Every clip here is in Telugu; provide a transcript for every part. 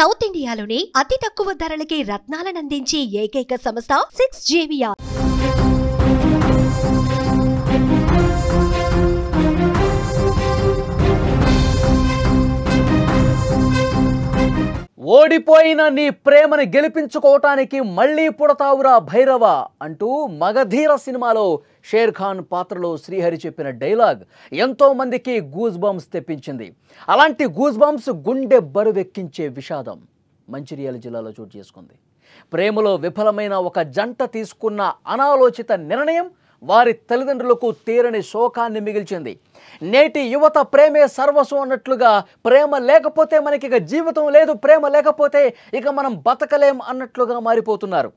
సౌత్ ఇండియాలోనే అతి తక్కువ ధరలకి రత్నాలనందించే ఏకైక సంస్థ 6JVR. ఓడిపోయిన నీ ప్రేమని గెలిపించుకోవటానికి మళ్ళీ పుడతావురా భైరవ అంటూ మగధీర సినిమాలో షేర్ ఖాన్ పాత్రలో శ్రీహరి చెప్పిన డైలాగ్ ఎంతో మందికి గూస్ బంప్స్ తెప్పించింది. అలాంటి గూస్ బంప్స్ గుండె బరువెక్కించే విషాదం మంచిర్యాల జిల్లాలో చోటు చేసుకుంది. ప్రేమలో విఫలమైన ఒక జంట తీసుకున్న అనాలోచిత నిర్ణయం వారి తల్లిదండ్రులకు తీరని శోకాన్ని మిగిల్చింది. నేటి యువత ప్రేమే సర్వస్వం అన్నట్లుగా ప్రేమ లేకపోతే మనకి ఇక జీవితం లేదు, ప్రేమ లేకపోతే ఇక మనం బతకలేం అన్నట్లుగా మారిపోతున్నారు.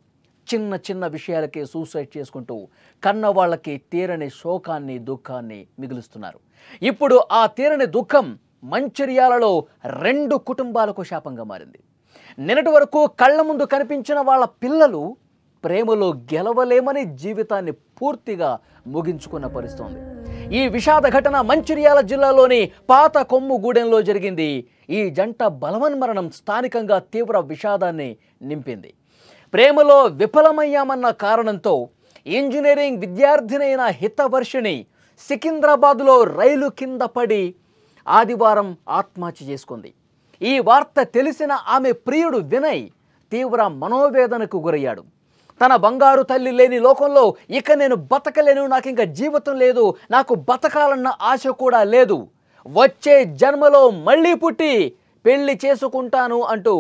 చిన్న చిన్న విషయాలకే సూసైడ్ చేసుకుంటూ కన్న వాళ్ళకి తీరని శోకాన్ని దుఃఖాన్ని మిగులుస్తున్నారు. ఇప్పుడు ఆ తీరని దుఃఖం మంచిర్యాలలో 2 కుటుంబాలకు శాపంగా మారింది. నిన్నటి వరకు కళ్ళ ముందు కనిపించిన వాళ్ళ పిల్లలు ప్రేమలో గెలవలేమని జీవితాన్ని పూర్తిగా ముగించుకున్న పరిస్థితి. ఈ విషాద ఘటన మంచిర్యాల జిల్లాలోని పాత కొమ్ముగూడెంలో జరిగింది. ఈ జంట బలవన్మరణం స్థానికంగా తీవ్ర విషాదాన్ని నింపింది. ప్రేమలో విఫలమయ్యామన్న కారణంతో ఇంజనీరింగ్ విద్యార్థినైన హితవర్షిణి సికింద్రాబాద్లో రైలు కింద పడి ఆదివారం ఆత్మహత్య చేసుకుంది. ఈ వార్త తెలిసిన ఆమె ప్రియుడు వినయ్ తీవ్ర మనోవేదనకు గురయ్యాడు. తన బంగారు తల్లి లేని లోకంలో ఇక నేను బతకలేను, నాకు ఇంకా జీవితం లేదు, నాకు బతకాలన్న ఆశ కూడా లేదు, వచ్చే జన్మలో మళ్ళీ పుట్టి పెళ్లి చేసుకుంటాను అంటూ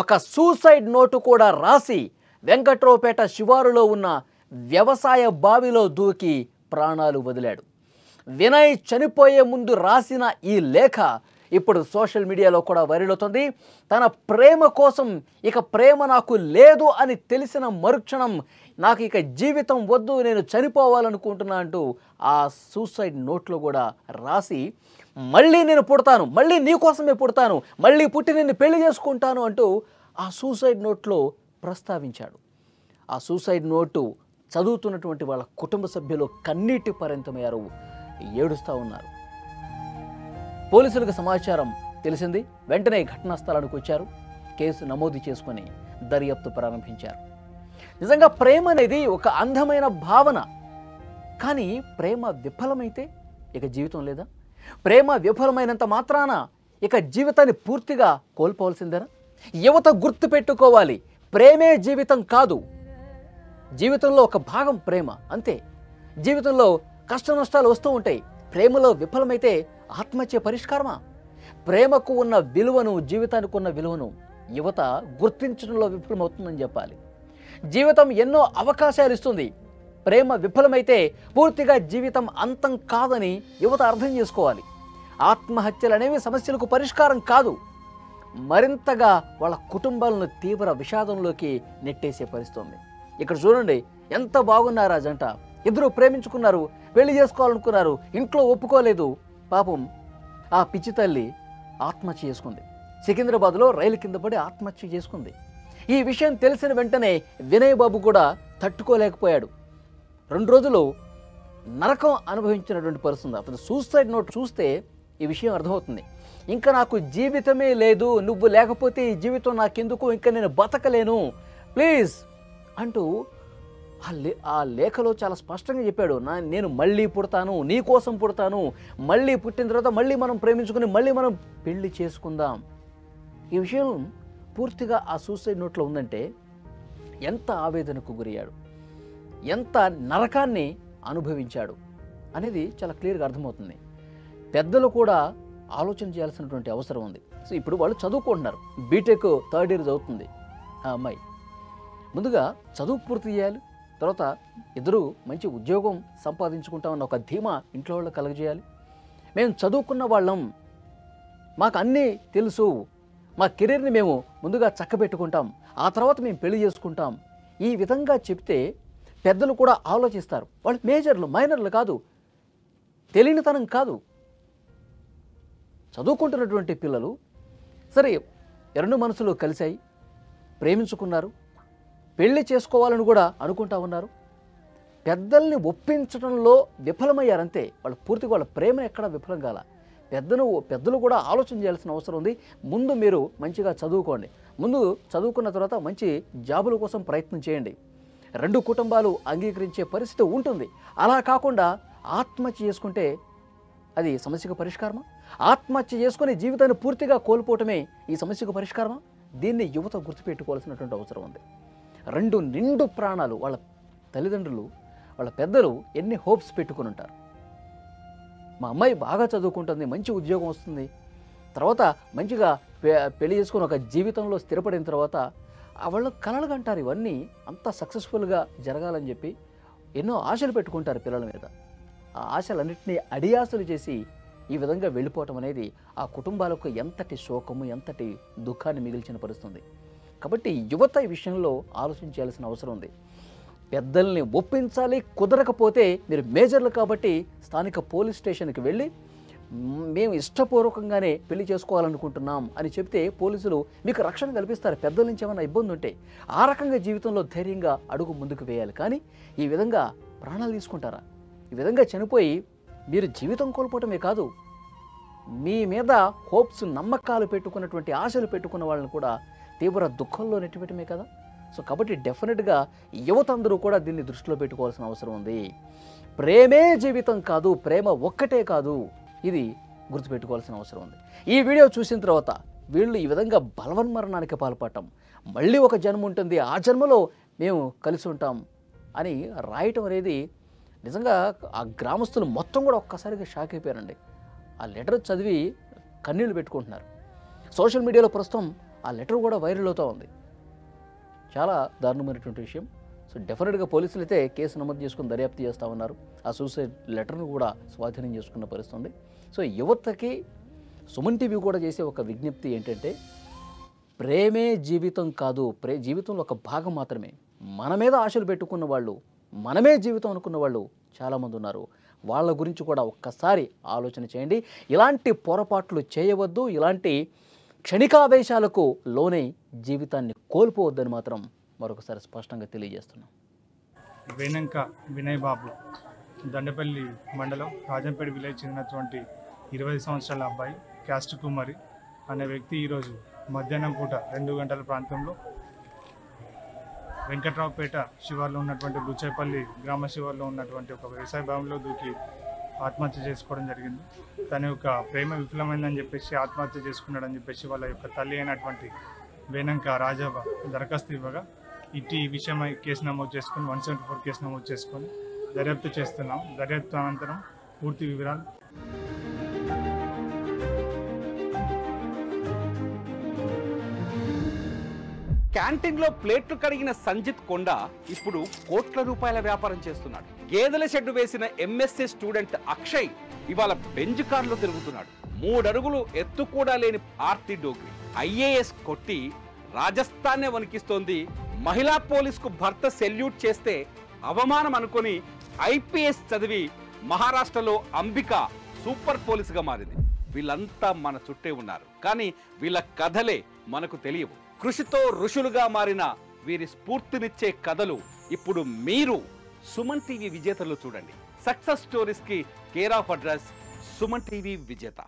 ఒక సూసైడ్ నోటు కూడా రాసి వెంకట్రావుపేట శివారులో ఉన్న వ్యవసాయ బావిలో దూకి ప్రాణాలు వదిలాడు. వినయ్ చనిపోయే ముందు రాసిన ఈ లేఖ ఇప్పుడు సోషల్ మీడియాలో కూడా వైరల్ అవుతుంది. తన ప్రేమ కోసం ఇక ప్రేమ నాకు లేదు అని తెలిసిన మరుక్షణం నాకు ఇక జీవితం వద్దు, నేను చనిపోవాలనుకుంటున్నా అంటూ ఆ సూసైడ్ నోట్లో కూడా రాసి మళ్ళీ నేను పుడతాను, మళ్ళీ నీకోసమే పుడతాను, మళ్ళీ పుట్టి నిన్ను పెళ్లి చేసుకుంటాను అంటూ ఆ సూసైడ్ నోట్లో ప్రస్తావించాడు. ఆ సూసైడ్ నోటు చదువుతున్నటువంటి వాళ్ళ కుటుంబ సభ్యులు కన్నీటి పర్యంతమయ్యారు, ఏడుస్తూ ఉన్నారు. పోలీసులకు సమాచారం తెలిసింది. వెంటనే ఘటనా స్థలానికి వచ్చారు. కేసు నమోదు చేసుకుని దర్యాప్తు ప్రారంభించారు. నిజంగా ప్రేమ అనేది ఒక అందమైన భావన. కానీ ప్రేమ విఫలమైతే ఇక జీవితం లేదా? ప్రేమ విఫలమైనంత మాత్రాన ఇక జీవితాన్ని పూర్తిగా కోల్పోవాల్సిందేనా? యువత గుర్తుపెట్టుకోవాలి, ప్రేమే జీవితం కాదు. జీవితంలో ఒక భాగం ప్రేమ, అంతే. జీవితంలో కష్ట నష్టాలు వస్తూ ఉంటాయి. ప్రేమలో విఫలమైతే ఆత్మహత్య పరిష్కారమా? ప్రేమకు ఉన్న విలువను, జీవితానికి ఉన్న విలువను యువత గుర్తించడంలో విఫలమవుతుందని చెప్పాలి. జీవితం ఎన్నో అవకాశాలు ఇస్తుంది. ప్రేమ విఫలమైతే పూర్తిగా జీవితం అంతం కాదని యువత అర్థం చేసుకోవాలి. ఆత్మహత్యలు అనేవి సమస్యలకు పరిష్కారం కాదు, మరింతగా వాళ్ళ కుటుంబాలను తీవ్ర విషాదంలోకి నెట్టేసే పరిస్థితి. ఇక్కడ చూడండి, ఎంత బాగున్నారు ఆ జంట. ఇద్దరు ప్రేమించుకున్నారు, పెళ్లి చేసుకోవాలనుకున్నారు, ఇంట్లో ఒప్పుకోలేదు. పాపం ఆ పిచ్చి తల్లి ఆత్మహత్య చేసుకుంది. సికింద్రాబాద్లో రైలు కింద పడి ఆత్మహత్య చేసుకుంది. ఈ విషయం తెలిసిన వెంటనే వినయ్ బాబు కూడా తట్టుకోలేకపోయాడు. 2 రోజులు నరకం అనుభవించినటువంటి పరిస్థితి. అతను సూసైడ్ నోట్ చూస్తే ఈ విషయం అర్థమవుతుంది. ఇంకా నాకు జీవితమే లేదు, నువ్వు లేకపోతే ఈ జీవితం నాకెందుకు, ఇంకా నేను బతకలేను, ప్లీజ్ అంటూ ఆ లేఖలో చాలా స్పష్టంగా చెప్పాడు. నేను మళ్ళీ పుడతాను, నీ కోసం పుడతాను, మళ్ళీ పుట్టిన తర్వాత మళ్ళీ మనం ప్రేమించుకుని మళ్ళీ మనం పెళ్లి చేసుకుందాం. ఈ విషయం పూర్తిగా ఆ సూసైడ్ నోట్లో ఉందంటే ఎంత ఆవేదనకు గురయ్యాడు, ఎంత నరకాన్ని అనుభవించాడు అనేది చాలా క్లియర్గా అర్థమవుతుంది. పెద్దలు కూడా ఆలోచన చేయాల్సినటువంటి అవసరం ఉంది. సో ఇప్పుడు వాళ్ళు చదువుకుంటున్నారు, బీటెక్ 3rd ఇయర్ చదువుతుంది ఆ అమ్మాయి. ముందుగా చదువు పూర్తి చేయాలి, తర్వాత ఇద్దరు మంచి ఉద్యోగం సంపాదించుకుంటామన్న ఒక ధీమా ఇంట్లో వాళ్ళు కలుగజేయాలి. మేము చదువుకున్న వాళ్ళం, మాకు అన్నీ తెలుసు, మా కెరీర్ని మేము ముందుగా చక్కబెట్టుకుంటాం, ఆ తర్వాత మేము పెళ్లి చేసుకుంటాం, ఈ విధంగా చెప్తే పెద్దలు కూడా ఆలోచిస్తారు. వాళ్ళు మేజర్లు మైనర్లు కాదు, తెలియనితనం కాదు. చదువుకుంటున్నటువంటి పిల్లలు సరే 2 మనసులు కలిశాయి, ప్రేమించుకున్నారు, పెళ్లి చేసుకోవాలని కూడా అనుకుంటా ఉన్నారు. పెద్దల్ని ఒప్పించడంలో విఫలమయ్యారంతే. వాళ్ళు పూర్తిగా వాళ్ళ ప్రేమ ఎక్కడ విఫలం కాల. పెద్దలు కూడా ఆలోచన చేయాల్సిన అవసరం ఉంది. ముందు మీరు మంచిగా చదువుకోండి, ముందు చదువుకున్న తర్వాత మంచి జాబుల కోసం ప్రయత్నం చేయండి. 2 కుటుంబాలు అంగీకరించే పరిస్థితి ఉంటుంది. అలా కాకుండా ఆత్మహత్య చేసుకుంటే అది సమస్యకు పరిష్కారమా? ఆత్మహత్య చేసుకుని జీవితాన్ని పూర్తిగా కోల్పోవటమే ఈ సమస్యకు పరిష్కారమా? దీన్ని యువత గుర్తుపెట్టుకోవాల్సినటువంటి అవసరం ఉంది. 2 నిండు ప్రాణాలు వాళ్ళ తల్లిదండ్రులు, వాళ్ళ పెద్దలు ఎన్ని హోప్స్ పెట్టుకుని ఉంటారు. మా అమ్మాయి బాగా చదువుకుంటుంది, మంచి ఉద్యోగం వస్తుంది, తర్వాత మంచిగా పెళ్లి చేసుకుని ఒక జీవితంలో స్థిరపడిన తర్వాత వాళ్ళు కలలు కంటారు. ఇవన్నీ అంత సక్సెస్ఫుల్గా జరగాలని చెప్పి ఎన్నో ఆశలు పెట్టుకుంటారు పిల్లల మీద. ఆ ఆశలన్నింటినీ అడియాసలు చేసి ఈ విధంగా వెళ్ళిపోవటం అనేది ఆ కుటుంబాలకు ఎంతటి శోకము, ఎంతటి దుఃఖాన్ని మిగిల్చిన పరిస్థితుంది. కాబట్టి యువత ఈ విషయంలో ఆలోచించాల్సిన అవసరం ఉంది. పెద్దల్ని ఒప్పించాలి. కుదరకపోతే మీరు మేజర్లు కాబట్టి స్థానిక పోలీస్ స్టేషన్కి వెళ్ళి మేము ఇష్టపూర్వకంగానే పెళ్లి చేసుకోవాలనుకుంటున్నాం అని చెప్తే పోలీసులు మీకు రక్షణ కల్పిస్తారు. పెద్దల నుంచి ఏమైనా ఇబ్బంది ఉంటే ఆ రకంగా జీవితంలో ధైర్యంగా అడుగు ముందుకు వేయాలి. కానీ ఈ విధంగా ప్రాణాలు తీసుకుంటారా? ఈ విధంగా చనిపోయి మీరు జీవితం కోల్పోవటమే కాదు, మీ మీద హోప్స్, నమ్మకాలు పెట్టుకున్నటువంటి ఆశలు పెట్టుకున్న వాళ్ళని కూడా తీవ్ర దుఃఖంలో నెట్టిపెట్టమే కదా. సో కాబట్టి డెఫినెట్గా యువత అందరూ కూడా దీన్ని దృష్టిలో పెట్టుకోవాల్సిన అవసరం ఉంది. ప్రేమే జీవితం కాదు, ప్రేమ ఒక్కటే కాదు, ఇది గుర్తుపెట్టుకోవాల్సిన అవసరం ఉంది. ఈ వీడియో చూసిన తర్వాత వీళ్ళు ఈ విధంగా బలవన్మరణానికి పాల్పడటం, మళ్ళీ ఒక జన్మ ఉంటుంది, ఆ జన్మలో మేము కలిసి ఉంటాం అని రాయటం అనేది నిజంగా ఆ గ్రామస్తులు మొత్తం కూడా ఒక్కసారిగా షాక్ అయిపోయారండి. ఆ లెటర్ చదివి కన్నీళ్లు పెట్టుకుంటున్నారు. సోషల్ మీడియాలో ప్రస్తుతం ఆ లెటర్ కూడా వైరల్ అవుతూ ఉంది. చాలా దారుణమైనటువంటి విషయం. సో డెఫినెట్గా పోలీసులు అయితే కేసు నమోదు చేసుకుని దర్యాప్తు చేస్తూ ఉన్నారు. ఆ సూసైడ్ లెటర్ను కూడా స్వాధీనం చేసుకున్న పరిస్థితి ఉంది. సో యువతకి సుమన్ టీవీ కూడా చేసే ఒక విజ్ఞప్తి ఏంటంటే, ప్రేమే జీవితం కాదు, జీవితంలో ఒక భాగం మాత్రమే. మన మీద ఆశలు పెట్టుకున్న వాళ్ళు, మనమే జీవితం అనుకున్న వాళ్ళు చాలామంది ఉన్నారు. వాళ్ళ గురించి కూడా ఒక్కసారి ఆలోచన చేయండి. ఇలాంటి పొరపాట్లు చేయవద్దు. ఇలాంటి క్షణికావేశాలకు లోనై జీవితాన్ని కోల్పోవద్దని మాత్రం మరొకసారి స్పష్టంగా తెలియజేస్తున్నాం. వేనంక వినయ్ బాబు, దండపల్లి మండలం రాజంపేట విలేజ్ చెందినటువంటి 20 సంవత్సరాల అబ్బాయి క్యాస్ట్ కుమారి అనే వ్యక్తి ఈరోజు మధ్యాహ్నం పూట 2 గంటల ప్రాంతంలో వెంకట్రావుపేట శివార్లో ఉన్నటువంటి బుచ్చేపల్లి గ్రామ శివార్లో ఉన్నటువంటి ఒక వ్యవసాయ భవనంలో దూకి ఆత్మహత్య చేసుకోవడం జరిగింది. తన యొక్క ప్రేమ విఫలమైందని చెప్పేసి ఆత్మహత్య చేసుకున్నాడని చెప్పేసి వాళ్ళ యొక్క తల్లి అయినటువంటి వేనంక రాజాబా దరఖాస్తు ఇవ్వగా ఈ విషయమై కేసు నమోదు చేసుకుని 174 కేసు నమోదు చేసుకొని దర్యాప్తు చేస్తున్నాం. దర్యాప్తు అనంతరం పూర్తి వివరాలు క్యాంటీన్లో ప్లేట్లు కడిగిన సంజిత్ కొండ ఇప్పుడు కోట్ల రూపాయల వ్యాపారం చేస్తున్నాడు. గేదెల షెడ్డు వేసిన ఎంఎస్సీ స్టూడెంట్ అక్షయ్ ఇవాళ బెంజ్ కార్లో తిరుగుతున్నాడు. 3 అడుగులు ఎత్తు కూడా లేని ఆర్తి డోగ్రి ఐఏఎస్ కొట్టి రాజస్థాన్నే వణికిస్తోంది. మహిళా పోలీసుకు భర్త సెల్యూట్ చేస్తే అవమానం అనుకొని ఐపీఎస్ చదివి మహారాష్ట్రలో అంబిక సూపర్ పోలీసుగా మారింది. వీళ్ళంతా మన చుట్టే ఉన్నారు, కానీ వీళ్ళ కథలే మనకు తెలియవు. కృషితో ఋషులుగా మారిన వీరి స్ఫూర్తినిచ్చే కథలు ఇప్పుడు మీరు సుమన్ టీవీ విజేతలు చూడండి. సక్సెస్ స్టోరీస్ కి care of address Suman TV విజేత.